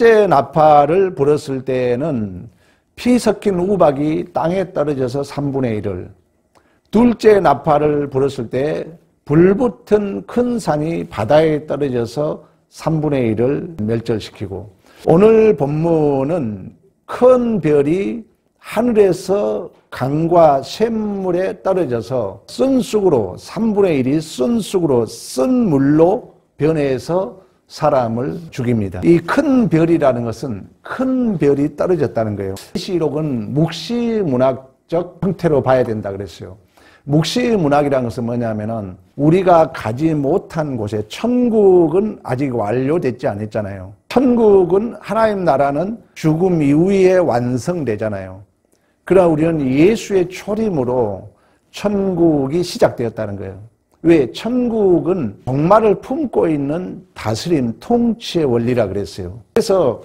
첫째 나팔을 불었을 때는 피 섞인 우박이 땅에 떨어져서 3분의 1을, 둘째 나팔을 불었을 때 불붙은 큰 산이 바다에 떨어져서 3분의 1을 멸절시키고, 오늘 본문은 큰 별이 하늘에서 강과 샘물에 떨어져서 쓴 쑥으로 3분의 1이 쓴 쑥으로 쓴 물로 변해서 사람을 죽입니다. 이 큰 별이라는 것은 큰 별이 떨어졌다는 거예요. 시록은 묵시문학적 형태로 봐야 된다 그랬어요. 묵시문학이라는 것은 뭐냐면은 우리가 가지 못한 곳에, 천국은 아직 완료되지 않았잖아요. 천국은, 하나님 나라는 죽음 이후에 완성되잖아요. 그러나 우리는 예수의 초림으로 천국이 시작되었다는 거예요. 왜? 천국은 종말을 품고 있는 다스림, 통치의 원리라 그랬어요. 그래서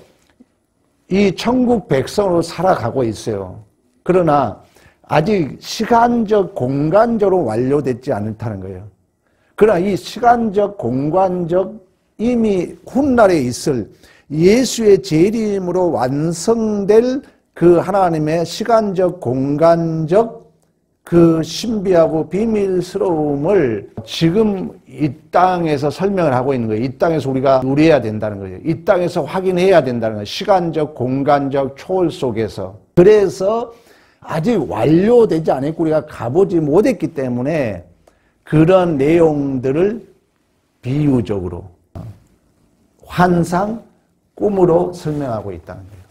이 천국 백성으로 살아가고 있어요. 그러나 아직 시간적, 공간적으로 완료되지 않다는 거예요. 그러나 이 시간적, 공간적 이미 훗날에 있을 예수의 재림으로 완성될 그 하나님의 시간적, 공간적 그 신비하고 비밀스러움을 지금 이 땅에서 설명을 하고 있는 거예요. 이 땅에서 우리가 누려야 된다는 거예요. 이 땅에서 확인해야 된다는 거예요. 시간적, 공간적 초월 속에서. 그래서 아직 완료되지 않았고 우리가 가보지 못했기 때문에 그런 내용들을 비유적으로, 환상, 꿈으로 설명하고 있다는 거예요.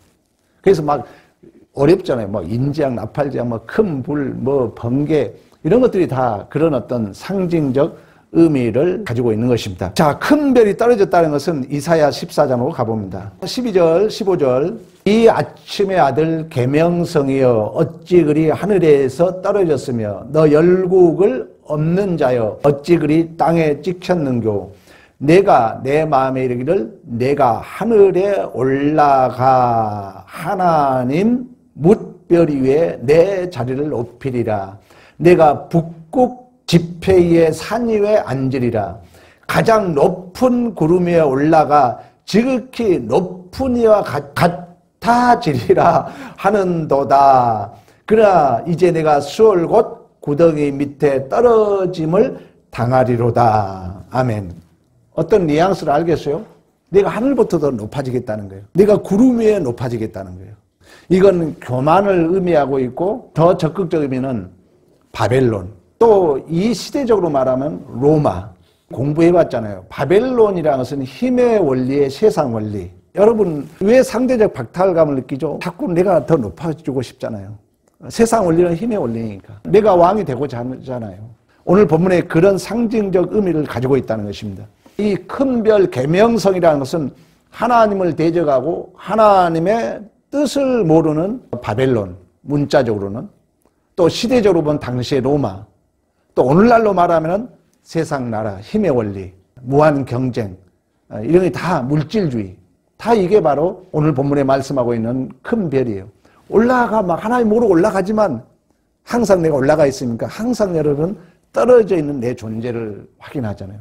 그래서 막 어렵잖아요. 뭐 인지학, 나팔지학, 뭐 큰 불, 뭐 번개, 이런 것들이 다 그런 어떤 상징적 의미를 가지고 있는 것입니다. 자, 큰 별이 떨어졌다는 것은 이사야 14장으로 가봅니다. 12절, 15절. 이 아침의 아들 계명성이여 어찌 그리 하늘에서 떨어졌으며 너 열국을 없는 자여 어찌 그리 땅에 찍혔는고 내가 내 마음에 이르기를 내가 하늘에 올라가 하나님 뭇별 위에 내 자리를 높이리라. 내가 북극 지폐의 산 위에 앉으리라. 가장 높은 구름 위에 올라가 지극히 높은 이와 같아지리라 하는도다. 그러나 이제 내가 수월 곧 구덩이 밑에 떨어짐을 당하리로다. 아멘. 어떤 뉘앙스를 알겠어요? 내가 하늘부터 더 높아지겠다는 거예요. 내가 구름 위에 높아지겠다는 거예요. 이건 교만을 의미하고 있고 더 적극적 의미는 바벨론, 또 이 시대적으로 말하면 로마. 공부해봤잖아요. 바벨론이라는 것은 힘의 원리의 세상 원리. 여러분 왜 상대적 박탈감을 느끼죠? 자꾸 내가 더 높아지고 싶잖아요. 세상 원리는 힘의 원리니까. 내가 왕이 되고자 하잖아요. 오늘 본문에 그런 상징적 의미를 가지고 있다는 것입니다. 이 큰 별 계명성이라는 것은 하나님을 대적하고 하나님의 뜻을 모르는 바벨론, 문자적으로는, 또 시대적으로 보면 당시의 로마, 또 오늘날로 말하면 세상 나라, 힘의 원리, 무한 경쟁, 이런 게 다 물질주의, 다 이게 바로 오늘 본문에 말씀하고 있는 큰 별이에요. 올라가, 막 하나님 모르고 올라가지만 항상 내가 올라가 있으니까 항상 여러분 떨어져 있는 내 존재를 확인하잖아요.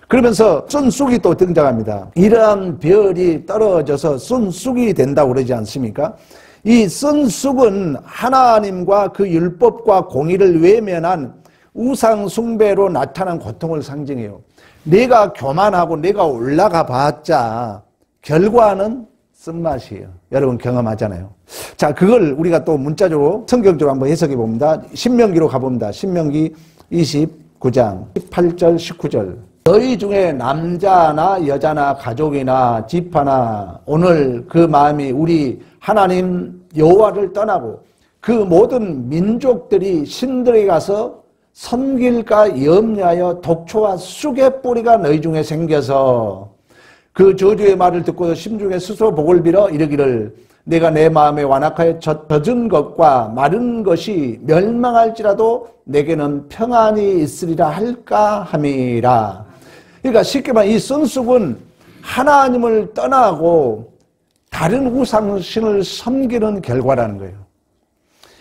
그러면서 쓴 쑥이 또 등장합니다. 이러한 별이 떨어져서 쓴 쑥이 된다고 그러지 않습니까? 이 쓴 쑥은 하나님과 그 율법과 공의를 외면한 우상 숭배로 나타난 고통을 상징해요. 내가 교만하고 내가 올라가 봤자 결과는 쓴맛이에요. 여러분 경험하잖아요. 자, 그걸 우리가 또 문자적으로 성경적으로 한번 해석해 봅니다. 신명기로 가봅니다. 신명기 29장 18절 19절. 너희 중에 남자나 여자나 가족이나 집하나 오늘 그 마음이 우리 하나님 여호와를 떠나고 그 모든 민족들이 신들에게 가서 섬길까 염려하여 독초와 쑥의 뿌리가 너희 중에 생겨서 그 저주의 말을 듣고 심중에 스스로 복을 빌어 이르기를 내가 내 마음에 완악하여 젖은 것과 마른 것이 멸망할지라도 내게는 평안이 있으리라 할까 함이라. 그러니까 쉽게 말하면 이 쓴 쑥은 하나님을 떠나고 다른 우상신을 섬기는 결과라는 거예요.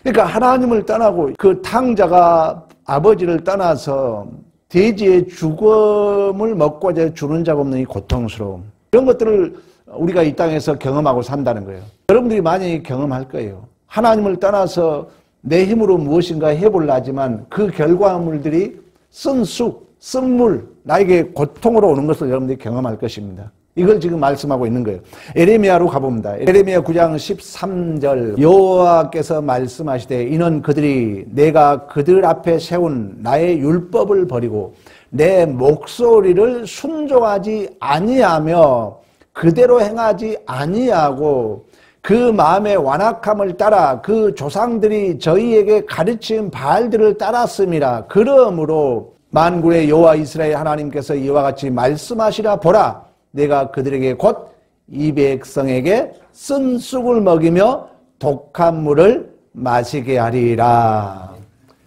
그러니까 하나님을 떠나고 그 탕자가 아버지를 떠나서 돼지의 죽음을 먹고 주는 자가 없는 이 고통스러움, 이런 것들을 우리가 이 땅에서 경험하고 산다는 거예요. 여러분들이 많이 경험할 거예요. 하나님을 떠나서 내 힘으로 무엇인가 해보려 하지만 그 결과물들이 쓴 쑥, 쓴 물, 나에게 고통으로 오는 것을 여러분들이 경험할 것입니다. 이걸 지금 말씀하고 있는 거예요. 에레미야로 가봅니다. 에레미야 9장 13절 여호와께서 말씀하시되 이는 그들이 내가 그들 앞에 세운 나의 율법을 버리고 내 목소리를 순종하지 아니하며 그대로 행하지 아니하고 그 마음의 완악함을 따라 그 조상들이 저희에게 가르친 바알들을 따랐음이라. 그러므로 만군의 여호와 이스라엘 하나님께서 이와 같이 말씀하시라. 보라, 내가 그들에게 곧 이 백성에게 쓴 쑥을 먹이며 독한 물을 마시게 하리라.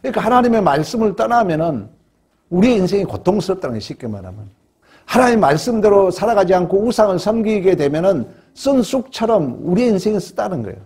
그러니까 하나님의 말씀을 떠나면은 우리의 인생이 고통스럽다는 게 쉽게 말하면. 하나님 말씀대로 살아가지 않고 우상을 섬기게 되면은 쓴 쑥처럼 우리의 인생이 쓰다는 거예요.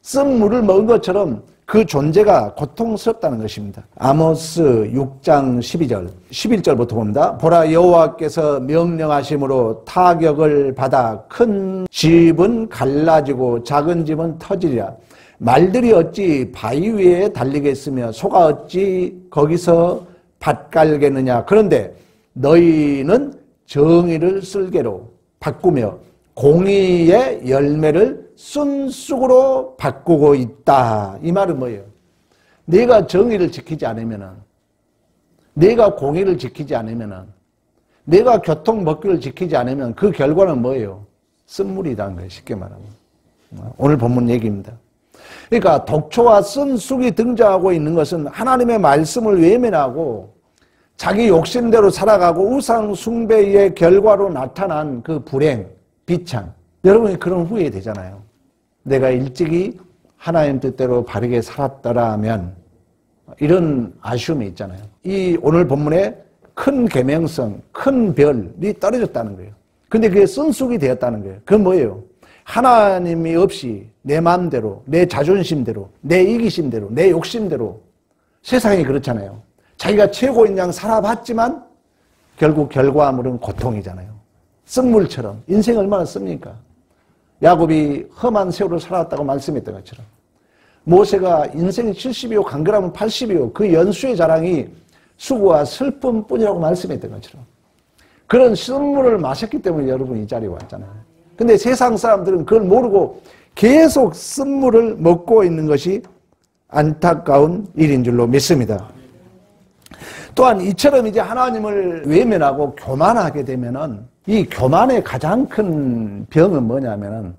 쓴 물을 먹은 것처럼 그 존재가 고통스럽다는 것입니다. 아모스 6장 12절, 11절부터 봅니다. 보라, 여호와께서 명령하심으로 타격을 받아 큰 집은 갈라지고 작은 집은 터지리라. 말들이 어찌 바위 위에 달리겠으며 소가 어찌 거기서 밭 갈겠느냐. 그런데 너희는 정의를 쓸개로 바꾸며 공의의 열매를 쓴 쑥으로 바꾸고 있다. 이 말은 뭐예요? 내가 정의를 지키지 않으면은, 내가 공의를 지키지 않으면은, 내가 교통 법규를 지키지 않으면 그 결과는 뭐예요? 쓴물이라는 거예요. 쉽게 말하면. 오늘 본문 얘기입니다. 그러니까 독초와 쓴 쑥이 등장하고 있는 것은 하나님의 말씀을 외면하고 자기 욕심대로 살아가고 우상 숭배의 결과로 나타난 그 불행, 비참. 여러분이 그런 후회 되잖아요. 내가 일찍이 하나님 뜻대로 바르게 살았더라 하면 이런 아쉬움이 있잖아요. 이 오늘 본문에 큰 계명성, 큰 별이 떨어졌다는 거예요. 근데 그게 쓴쑥이 되었다는 거예요. 그건 뭐예요? 하나님이 없이 내 마음대로, 내 자존심대로, 내 이기심대로, 내 욕심대로. 세상이 그렇잖아요. 자기가 최고인 양 살아봤지만 결국 결과물은 고통이잖아요. 쓴물처럼. 인생 얼마나 씁니까? 야곱이 험한 세월을 살았다고 말씀했던 것처럼 모세가 인생이 70이요 강건하면 80이요 그 연수의 자랑이 수고와 슬픔뿐이라고 말씀했던 것처럼 그런 쓴물을 마셨기 때문에 여러분 이 자리에 왔잖아요. 근데 세상 사람들은 그걸 모르고 계속 쓴물을 먹고 있는 것이 안타까운 일인 줄로 믿습니다. 또한 이처럼 이제 하나님을 외면하고 교만하게 되면은 이 교만의 가장 큰 병은 뭐냐면은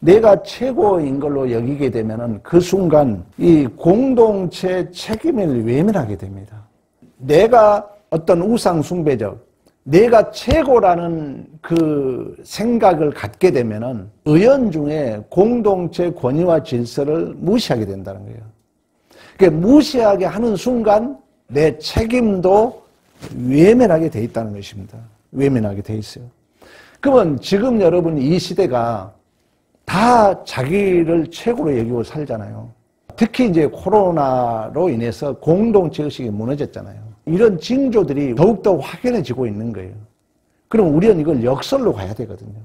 내가 최고인 걸로 여기게 되면은 그 순간 이 공동체 책임을 외면하게 됩니다. 내가 어떤 우상 숭배적, 내가 최고라는 그 생각을 갖게 되면은 의연 중에 공동체 권위와 질서를 무시하게 된다는 거예요. 그러니까 무시하게 하는 순간 내 책임도 외면하게 돼 있다는 것입니다. 외면하게 돼 있어요. 그러면 지금 여러분 이 시대가 다 자기를 최고로 여기고 살잖아요. 특히 이제 코로나로 인해서 공동체 의식이 무너졌잖아요. 이런 징조들이 더욱더 확연해지고 있는 거예요. 그럼 우리는 이걸 역설로 가야 되거든요.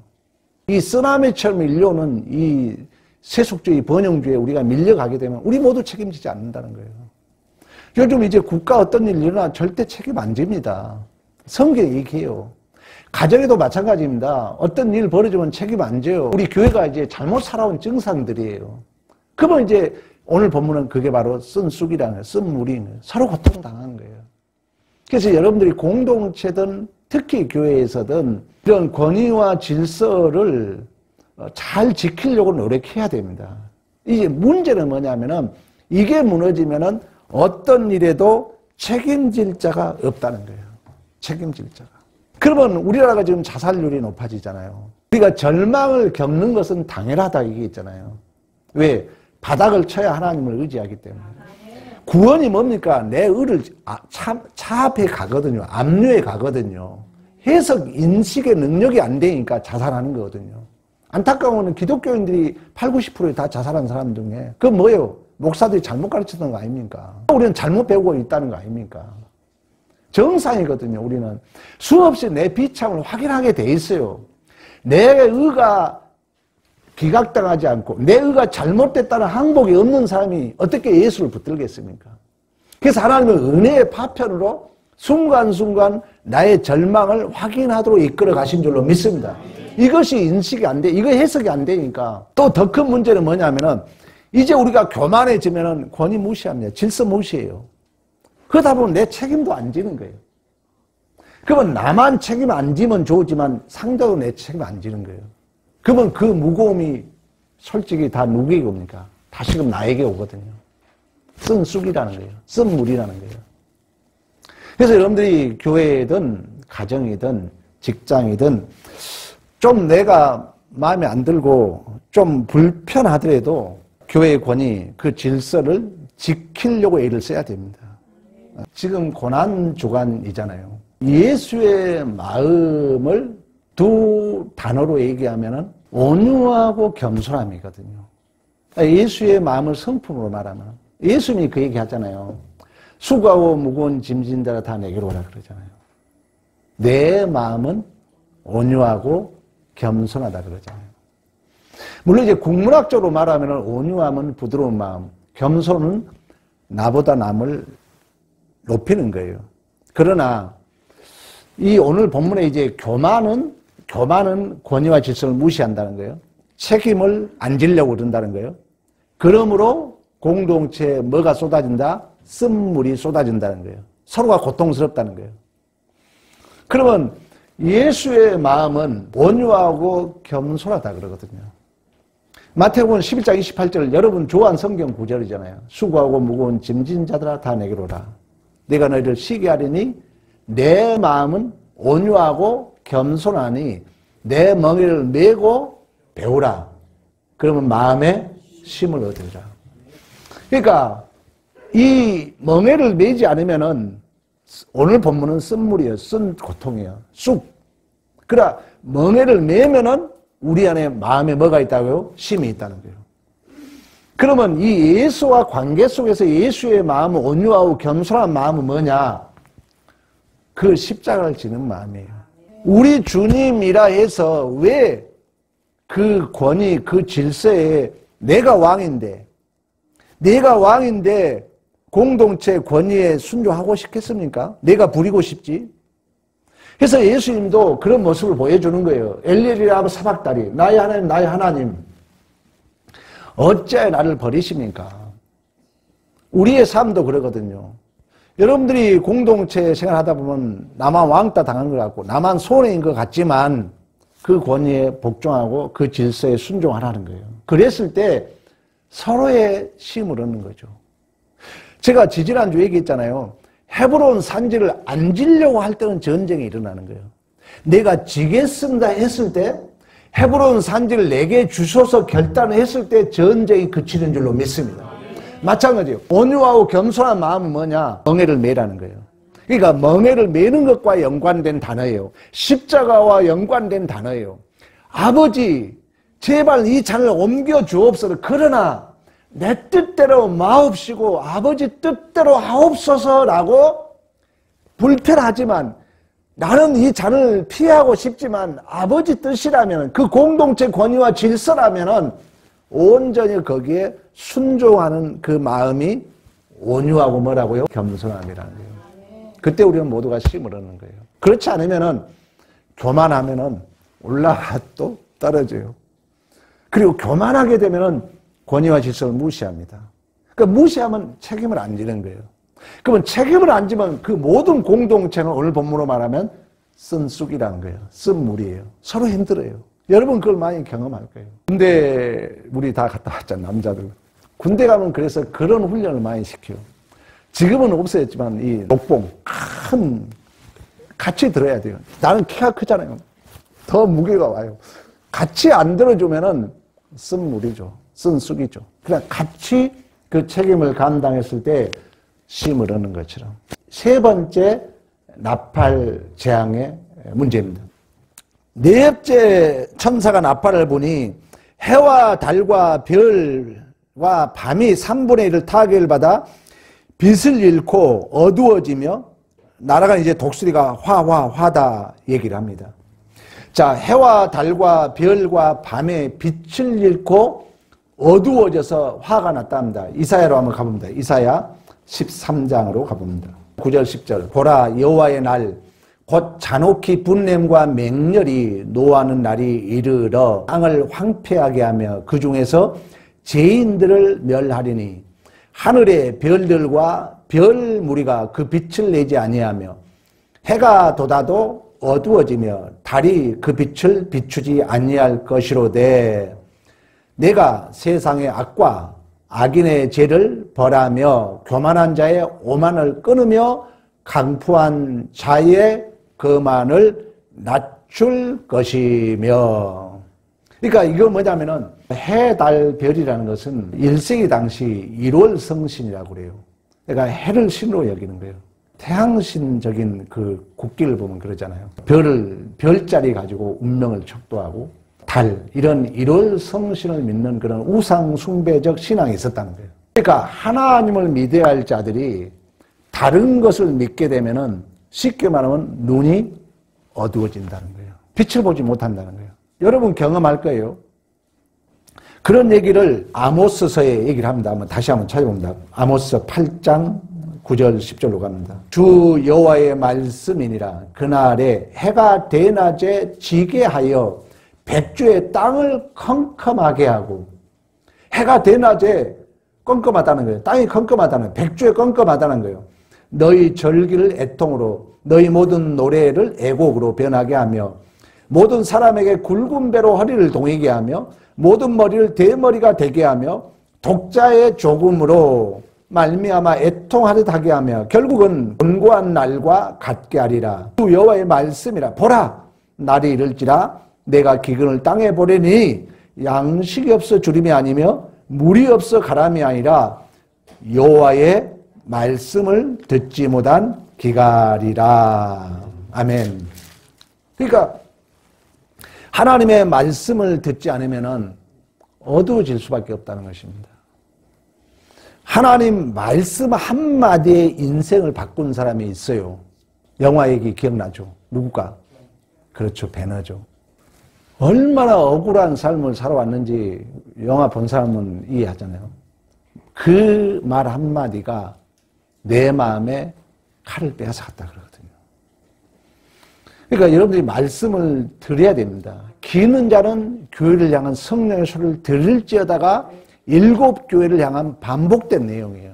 이 쓰나미처럼 밀려오는 이 세속주의, 번영주의에 우리가 밀려가게 되면 우리 모두 책임지지 않는다는 거예요. 요즘 이제 국가 어떤 일 일어나 절대 책임 안 집니다. 성경에 얘기해요. 가정에도 마찬가지입니다. 어떤 일 벌어지면 책임 안 져요. 우리 교회가 이제 잘못 살아온 증상들이에요. 그러면 이제 오늘 본문은 그게 바로 쓴 쑥이라는 거예요. 쓴 물이 서로 고통당한 거예요. 그래서 여러분들이 공동체든 특히 교회에서든 이런 권위와 질서를 잘 지키려고 노력해야 됩니다. 이제 문제는 뭐냐면은 이게 무너지면은 어떤 일에도 책임질 자가 없다는 거예요. 책임질 자가. 그러면 우리나라가 지금 자살률이 높아지잖아요. 우리가 절망을 겪는 것은 당연하다 이게 있잖아요. 왜? 바닥을 쳐야 하나님을 의지하기 때문에. 구원이 뭡니까? 내 의를 차 앞에 가거든요. 압류에 가거든요. 해석, 인식의 능력이 안 되니까 자살하는 거거든요. 안타까운 건 기독교인들이 80, 90% 다 자살한 사람 중에 그건 뭐예요? 목사들이 잘못 가르쳤던 거 아닙니까? 우리는 잘못 배우고 있다는 거 아닙니까? 정상이거든요. 우리는 수없이 내 비참을 확인하게 돼 있어요. 내 의가 기각당하지 않고 내 의가 잘못됐다는 항복이 없는 사람이 어떻게 예수를 붙들겠습니까? 그래서 하나님은 은혜의 파편으로 순간순간 나의 절망을 확인하도록 이끌어 가신 줄로 믿습니다. 이것이 인식이 안 돼. 이거 해석이 안 되니까. 또 더 큰 문제는 뭐냐면은 이제 우리가 교만해지면은 권위 무시합니다. 질서 무시해요. 그러다 보면 내 책임도 안 지는 거예요. 그러면 나만 책임 안 지면 좋지만 상대도 내 책임 안 지는 거예요. 그러면 그 무거움이 솔직히 다 누구에게 옵니까? 다시금 나에게 오거든요. 쓴 쑥이라는 거예요. 쓴 물이라는 거예요. 그래서 여러분들이 교회든 가정이든 직장이든 좀 내가 마음에 안 들고 좀 불편하더라도 교회의 권위, 그 질서를 지키려고 애를 써야 됩니다. 지금 고난 주간이잖아요. 예수의 마음을 두 단어로 얘기하면 온유하고 겸손함이거든요. 예수의 마음을 성품으로 말하면 예수님이 그 얘기 하잖아요. 수고하고 무거운 짐진 자라 다 내게로 오라 그러잖아요. 내 마음은 온유하고 겸손하다 그러잖아요. 물론 이제 국문학적으로 말하면 온유함은 부드러운 마음, 겸손은 나보다 남을 높이는 거예요. 그러나 이 오늘 본문에 이제 교만은 권위와 질서를 무시한다는 거예요. 책임을 안 지려고 그런다는 거예요. 그러므로 공동체에 뭐가 쏟아진다? 쓴물이 쏟아진다는 거예요. 서로가 고통스럽다는 거예요. 그러면 예수의 마음은 온유하고 겸손하다 그러거든요. 마태복음 11장 28절 여러분 좋아하는 성경 구절이잖아요. 수고하고 무거운 짐진 자들아 다 내게로 오라. 내가 너희를 쉬게 하리니 내 마음은 온유하고 겸손하니 내 멍에를 메고 배우라. 그러면 마음에 쉼을 얻으리라. 그러니까 이 멍에를 메지 않으면은 오늘 본문은 쓴물이에요. 쓴 고통이에요. 쑥. 그러나 멍에를 메면은 우리 안에 마음에 뭐가 있다고요? 쉼이 있다는 거예요. 그러면 이 예수와 관계 속에서 예수의 마음은 온유하고 겸손한 마음은 뭐냐? 그 십자가를 지는 마음이에요. 우리 주님이라 해서 왜 그 권위, 그 질서에 내가 왕인데 공동체 권위에 순종하고 싶겠습니까? 내가 부리고 싶지? 그래서 예수님도 그런 모습을 보여주는 거예요. 엘리엘이라 사박다리, 나의 하나님, 나의 하나님. 어찌하여 나를 버리십니까? 우리의 삶도 그러거든요. 여러분들이 공동체 생활하다 보면 나만 왕따 당한 것 같고 나만 손해인 것 같지만 그 권위에 복종하고 그 질서에 순종하라는 거예요. 그랬을 때 서로의 쉼을 얻는 거죠. 제가 지지난주 얘기했잖아요. 헤브론 산지를 안 지려고 할 때는 전쟁이 일어나는 거예요. 내가 지겠습니다 했을 때 헤브론 산지를 내게 주셔서 결단했을 때 전쟁이 그치는 줄로 믿습니다. 마찬가지예요. 온유하고 겸손한 마음은 뭐냐? 멍에를 매라는 거예요. 그러니까 멍에를 매는 것과 연관된 단어예요. 십자가와 연관된 단어예요. 아버지 제발 이 잔을 옮겨 주옵소서. 그러나 내 뜻대로 마옵시고 아버지 뜻대로 하옵소서라고 불편하지만 나는 이 잔을 피하고 싶지만 아버지 뜻이라면 그 공동체 권위와 질서라면 온전히 거기에 순종하는 그 마음이 온유하고 뭐라고요? 겸손함이라는 거예요. 그때 우리는 모두가 쉼을 얻는 거예요. 그렇지 않으면은 교만하면은 올라가 또 떨어져요. 그리고 교만하게 되면은 권위와 질서를 무시합니다. 그러니까 무시하면 책임을 안 지는 거예요. 그러면 책임을 안 지면 그 모든 공동체는 오늘 본문으로 말하면 쓴 쑥이라는 거예요. 쓴 물이에요. 서로 힘들어요. 여러분 그걸 많이 경험할 거예요. 군대 우리 다 갔다 왔잖아요. 남자들. 군대 가면 그래서 그런 훈련을 많이 시켜요. 지금은 없어졌지만 이 녹봉 큰 같이 들어야 돼요. 나는 키가 크잖아요. 더 무게가 와요. 같이 안 들어주면은 쓴 물이죠. 쓴 쑥이죠. 그냥 같이 그 책임을 감당했을 때 쉼을 얻는 것처럼. 세 번째 나팔 재앙의 문제입니다. 넷째 천사가 나팔을 보니 해와 달과 별과 밤이 3분의 1을 타격을 받아 빛을 잃고 어두워지며 나라가 이제 독수리가 화다 얘기를 합니다. 자, 해와 달과 별과 밤의 빛을 잃고 어두워져서 화가 났다 합니다. 이사야로 한번 가봅니다. 이사야 13장으로 가봅니다. 9절 10절. 보라, 여호와의 날 곧 잔혹히 분냄과 맹렬히 노하는 날이 이르러 땅을 황폐하게 하며 그 중에서 죄인들을 멸하리니 하늘의 별들과 별 무리가 그 빛을 내지 아니하며 해가 돋아도 어두워지며 달이 그 빛을 비추지 아니할 것이로되 내가 세상의 악과 악인의 죄를 벌하며 교만한 자의 오만을 끊으며 강포한 자의 거만을 낮출 것이며. 그러니까 이거 뭐냐면은 해, 달, 별이라는 것은 1세기 당시 1월 성신이라고 그래요. 그러니까 해를 신으로 여기는 거예요. 태양신적인 그 국기를 보면 그러잖아요. 별자리 가지고 운명을 척도하고 달, 이런 1월 성신을 믿는 그런 우상 숭배적 신앙이 있었다는 거예요. 그러니까 하나님을 믿어야 할 자들이 다른 것을 믿게 되면은 쉽게 말하면 눈이 어두워진다는 거예요. 빛을 보지 못한다는 거예요. 여러분 경험할 거예요. 그런 얘기를 아모스서에 얘기를 합니다. 한번 다시 한번 찾아봅니다. 아모스 8장 9절 10절로 갑니다. 주 여호와의 말씀이니라. 그날에 해가 대낮에 지게 하여 백주의 땅을 컴컴하게 하고. 해가 대낮에 껌껌하다는 거예요. 땅이 컴컴하다는 거예요. 백주에 껌껌하다는 거예요. 너희 절기를 애통으로, 너희 모든 노래를 애곡으로 변하게 하며 모든 사람에게 굵은 배로 허리를 동이게 하며 모든 머리를 대머리가 되게 하며 독자의 조금으로 말미암아 애통하듯 하게 하며 결국은 곤고한 날과 같게 하리라. 주 여호와의 말씀이라. 보라, 날이 이를지라 내가 기근을 땅에 보내니 양식이 없어 주림이 아니며 물이 없어 가람이 아니라 여호와의 말씀을 듣지 못한 기갈이라. 아멘. 그러니까 하나님의 말씀을 듣지 않으면 어두워질 수밖에 없다는 것입니다. 하나님 말씀 한마디에 인생을 바꾼 사람이 있어요. 영화 얘기 기억나죠? 누굴까? 그렇죠. 배너죠. 얼마나 억울한 삶을 살아왔는지 영화 본 사람은 이해하잖아요. 그 말 한마디가 내 마음에 칼을 빼앗아갔다 그러거든요. 그러니까 여러분들이 말씀을 들어야 됩니다. 기는 자는 교회를 향한 성령의 소리를 들을지어다가 7 교회를 향한 반복된 내용이에요.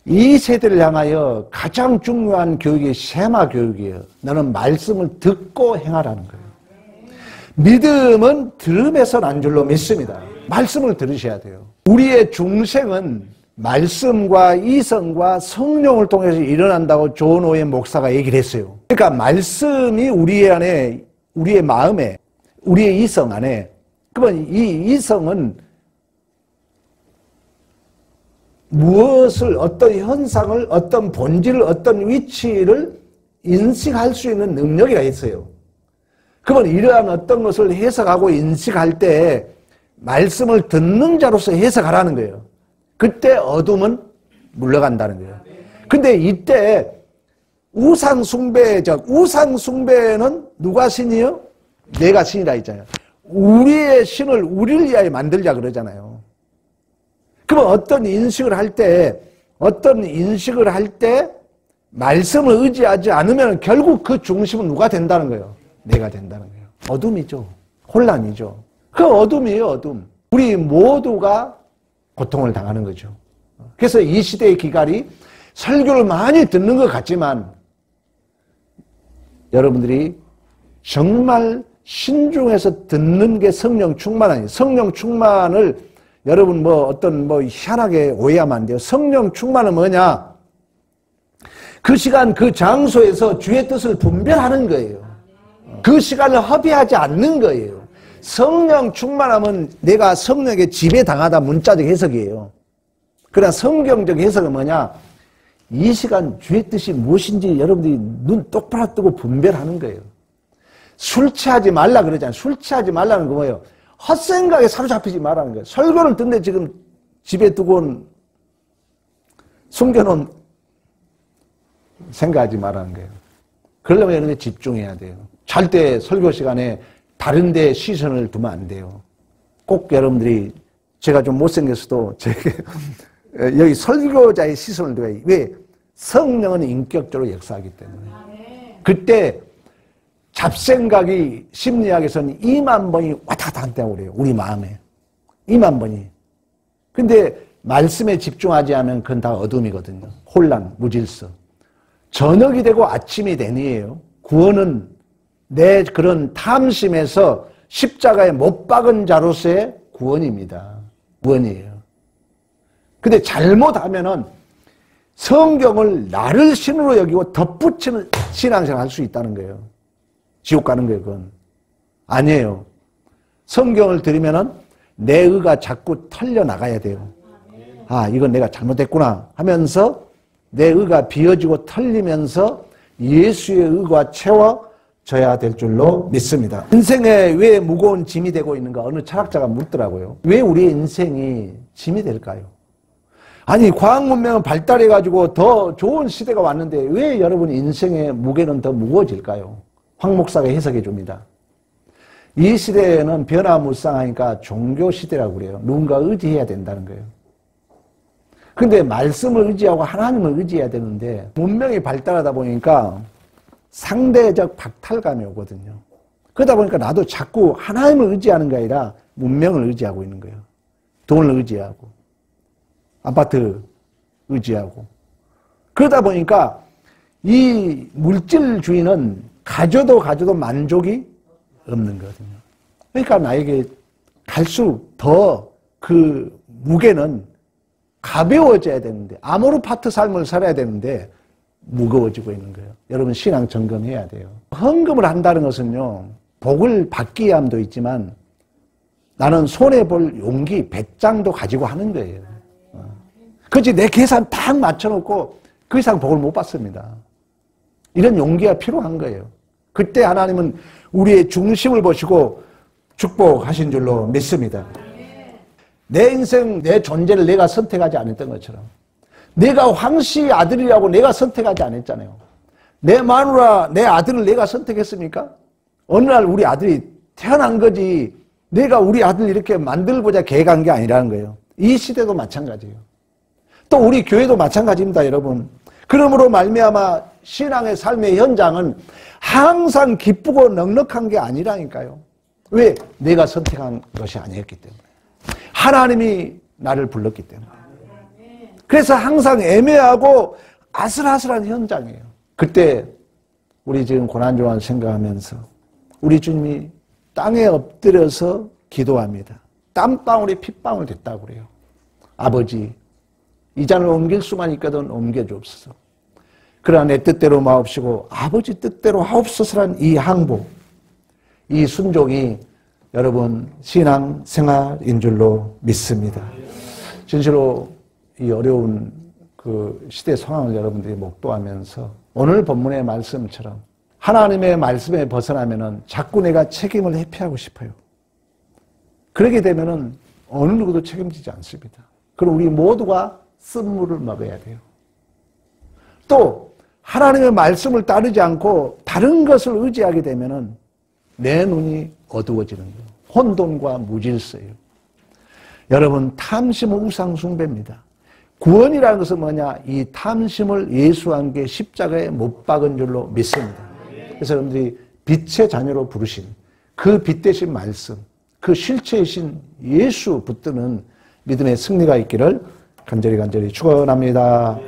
이 세대를 향하여 가장 중요한 교육이 세마 교육이에요. 너는 말씀을 듣고 행하라는 거예요. 믿음은 들음에서 난 줄로 믿습니다. 말씀을 들으셔야 돼요. 우리의 중생은 말씀과 이성과 성령을 통해서 일어난다고 존 오웬 목사가 얘기를 했어요. 그러니까 말씀이 우리 안에, 우리의 마음에, 우리의 이성 안에, 그러면 이 이성은 무엇을, 어떤 현상을, 어떤 본질을, 어떤 위치를 인식할 수 있는 능력이라 했어요. 그러면 이러한 어떤 것을 해석하고 인식할 때 말씀을 듣는 자로서 해석하라는 거예요. 그때 어둠은 물러간다는 거예요. 근데 이때 우상숭배는 누가 신이요? 내가 신이라 했잖아요. 우리의 신을 우리를 위하여 만들자 그러잖아요. 그러면 어떤 인식을 할 때 말씀을 의지하지 않으면 결국 그 중심은 누가 된다는 거예요? 내가 된다는 거예요. 어둠이죠. 혼란이죠. 그 어둠이에요, 어둠. 우리 모두가 고통을 당하는 거죠. 그래서 이 시대의 기갈이 설교를 많이 듣는 것 같지만 여러분들이 정말 신중해서 듣는 게 성령 충만 아니에요. 성령 충만을 여러분 희한하게 오해하면 안 돼요. 성령 충만은 뭐냐? 그 시간 그 장소에서 주의 뜻을 분별하는 거예요. 그 시간을 허비하지 않는 거예요. 성령 충만하면 내가 성령에게 지배당하다 문자적 해석이에요. 그러나 성경적 해석은 뭐냐? 이 시간 주의 뜻이 무엇인지 여러분들이 눈 똑바로 뜨고 분별하는 거예요. 술 취하지 말라 그러잖아요. 술 취하지 말라는 거 뭐예요? 헛생각에 사로잡히지 말라는 거예요. 설교를 듣는데 지금 집에 두고 숨겨놓은 생각하지 말라는 거예요. 그러려면 여러분이 집중해야 돼요. 잘 때 설교 시간에 다른 데 시선을 두면 안 돼요. 꼭 여러분들이 제가 좀 못생겼어도 여기 설교자의 시선을 둬야. 왜? 성령은 인격적으로 역사하기 때문에. 그때 잡생각이 심리학에서는 2만 번이 왔다 갔다 한다고 그래요. 우리 마음에. 2만 번이. 근데 말씀에 집중하지 않으면 그건 다 어둠이거든요. 혼란, 무질서. 저녁이 되고 아침이 되니에요. 구원은 내 그런 탐심에서 십자가에 못 박은 자로서의 구원입니다. 구원이에요. 근데 잘못하면은 성경을 나를 신으로 여기고 덧붙이는 신앙생활 할 수 있다는 거예요. 지옥 가는 거예요, 그건. 아니에요. 성경을 들으면은 내 의가 자꾸 털려 나가야 돼요. 아, 이건 내가 잘못했구나 하면서 내 의가 비어지고 털리면서 예수의 의가 채워져야 될 줄로 믿습니다. 인생에 왜 무거운 짐이 되고 있는가? 어느 철학자가 묻더라고요. 왜 우리의 인생이 짐이 될까요? 아니, 과학문명은 발달해가지고 더 좋은 시대가 왔는데 왜 여러분 인생의 무게는 더 무거워질까요? 황 목사가 해석해 줍니다. 이 시대에는 변화무쌍하니까 종교시대라고 그래요. 누군가 의지해야 된다는 거예요. 근데 말씀을 의지하고 하나님을 의지해야 되는데 문명이 발달하다 보니까 상대적 박탈감이 오거든요. 그러다 보니까 나도 자꾸 하나님을 의지하는 게 아니라 문명을 의지하고 있는 거예요. 돈을 의지하고 아파트 의지하고. 그러다 보니까 이 물질주의는 가져도 만족이 없는 거거든요. 그러니까 나에게 갈수록 더 그 무게는 가벼워져야 되는데, 아모르파트 삶을 살아야 되는데 무거워지고 있는 거예요. 여러분 신앙 점검해야 돼요. 헌금을 한다는 것은요, 복을 받기 위함도 있지만 나는 손해볼 용기, 배짱도 가지고 하는 거예요. 그렇지, 내 계산 딱 맞춰놓고 그 이상 복을 못 받습니다. 이런 용기가 필요한 거예요. 그때 하나님은 우리의 중심을 보시고 축복하신 줄로 믿습니다. 내 인생, 내 존재를 내가 선택하지 않았던 것처럼, 내가 황씨 아들이라고 내가 선택하지 않았잖아요. 내 마누라, 내 아들을 내가 선택했습니까? 어느 날 우리 아들이 태어난 거지, 내가 우리 아들 이렇게 만들고자 계획한 게 아니라는 거예요. 이 시대도 마찬가지예요. 또 우리 교회도 마찬가지입니다, 여러분. 그러므로 말미암아 신앙의 삶의 현장은 항상 기쁘고 넉넉한 게 아니라니까요. 왜? 내가 선택한 것이 아니었기 때문에. 하나님이 나를 불렀기 때문에. 그래서 항상 애매하고 아슬아슬한 현장이에요. 그때 우리 지금 고난주간 생각하면서 우리 주님이 땅에 엎드려서 기도합니다. 땀방울이 핏방울 됐다고 그래요. 아버지, 이 잔을 옮길 수만 있거든 옮겨주옵소서. 그러나 내 뜻대로 마옵시고 아버지 뜻대로 하옵소서란 이 항복, 이 순종이 여러분 신앙생활인 줄로 믿습니다. 진실로 이 어려운 그 시대 상황을 여러분들이 목도하면서 오늘 본문의 말씀처럼 하나님의 말씀에 벗어나면은 자꾸 내가 책임을 회피하고 싶어요. 그러게 되면은 어느 누구도 책임지지 않습니다. 그럼 우리 모두가 쓴물을 먹어야 돼요. 또 하나님의 말씀을 따르지 않고 다른 것을 의지하게 되면은 내 눈이 어두워지는 거예요. 혼돈과 무질서예요. 여러분, 탐심은 우상 숭배입니다. 구원이라는 것은 뭐냐? 이 탐심을 예수와 함께 십자가에 못 박은 줄로 믿습니다. 그래서 여러분들이 빛의 자녀로 부르신 그 빛 대신 말씀, 그 실체이신 예수 붙드는 믿음의 승리가 있기를 간절히 축원합니다.